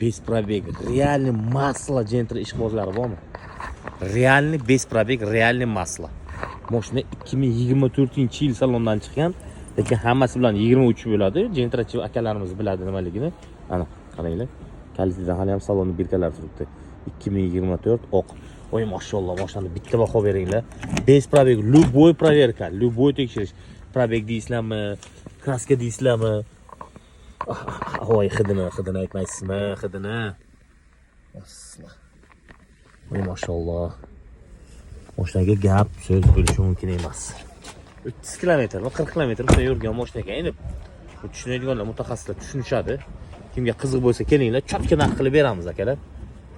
без пробег, реальный масло Gentra ishqibozlari bormi? Realniy без пробег, реальный масло. Mashina 2024-yil salondan chiqqan, lekin hammasi bilan 23 bo'ladi. Gentrachi akalarimiz biladi nimaligini. Ana, qaranglar. Kalitidan hali ham salonni birkalari turibdi. 2024 oq. Oy mashallah, mashinani bitta baho beringlar. Без пробег, любой проверка, любой tekshirish. Пробег deysizlarmi, kraska deysizlarmi? Voy, hidini aytmaysizmi? Hidini. Asla. Oy mashallah. Mashinaga gap so'z bo'lishi mumkin emas. 30 km va 40 km bilan yurgan mashinaga endi tushunadiganlar, mutaxassislar tushunishadi. Kimga qiziq bo'lsa kelinglar, chotka narx qilib beramiz akalar.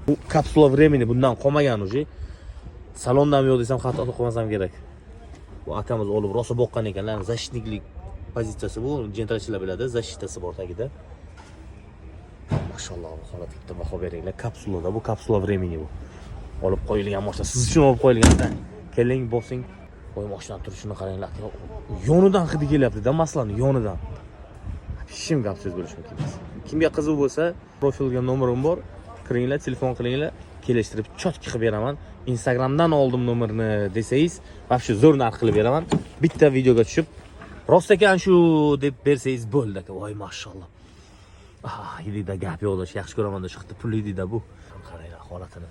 Bu kapsula времени bundan qolmagan уже. Salondan yo'q desam xato qilmasam kerak. Bu akamiz olib rosa boqqan ekanlar. Защитникlik pozitsiyasi bu, Gentrachilar biladi, защитasi bor tagida. Mashallah, holat bitta baho beringlar. Kapsulada, bu kapsula времени bu. Olib qo'yilgan mashina, siz uchun olib qo'yilganda. Keling, bosing. Voy, mashina turishini qaranglar. Yonidan hidi kelyapti-da, masalan, yonidan. Hech gap so'z bo'lishi mumkin emas. Kimga qiziq bo'lsa, profilga nomerim bor. Kiringlar, telefon qilinglar, kelishtirib chotka qilib beraman. Instagramdan oldim nomerni desangiz, вообще zo'r narx qilib beraman. Bitta videoga tushib, rost ekan shu deb bersangiz bo'ldi aka. Voy, mashallah. Hidida gap yo'qda, yaxshi ko'raman deb chiqdi. Pul hidida bu. Qaranglar holatini.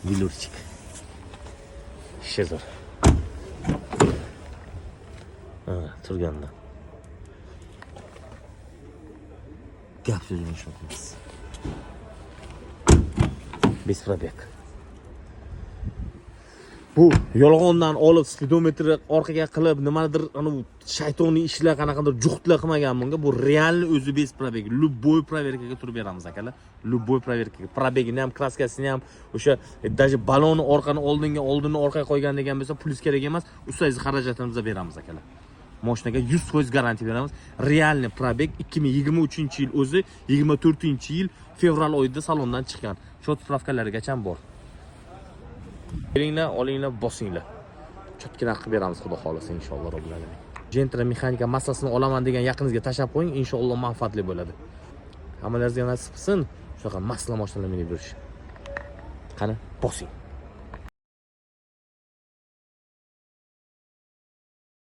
Vilurchik. Shezor. Turganda. Gap so'z bo'lishi mumkin emas. Без пробег. Bu yolg'ondan olib speedometrni orqaga qilib nimadir shaytoniy ishlar qanaqadir juxtlar qilmagan bunga. Bu realni o'zi без пробег. Любой проверкаga turib beramiz akalar. Любой проверкаga. Probegini ham, kraskasini ham, o'sha даже balonni oldinni orqaga qo'ygan degan bo'lsa, plyus kerak emas. Ustoz xarajatimizni beramiz akalar. Mashinaga 100% garantiya beramiz. Realni probeg 2023-yil o'zi 24-yil fevral oyida salondan chiqqan. Shot spravkalarigacha bor. Kelinglar, olinglar, bosinglar. Chotka narx qilib beramiz, xudo xolasa, inshaalloh robbil alamin. Gentra mexanika massasini olaman degan yaqiningizga tashab qo'ying, inshaalloh manfaatli bo'ladi. Hammalaringizga nasib qilsin, shunaqa masla mashinalarni minib yurish. Qani, bosing.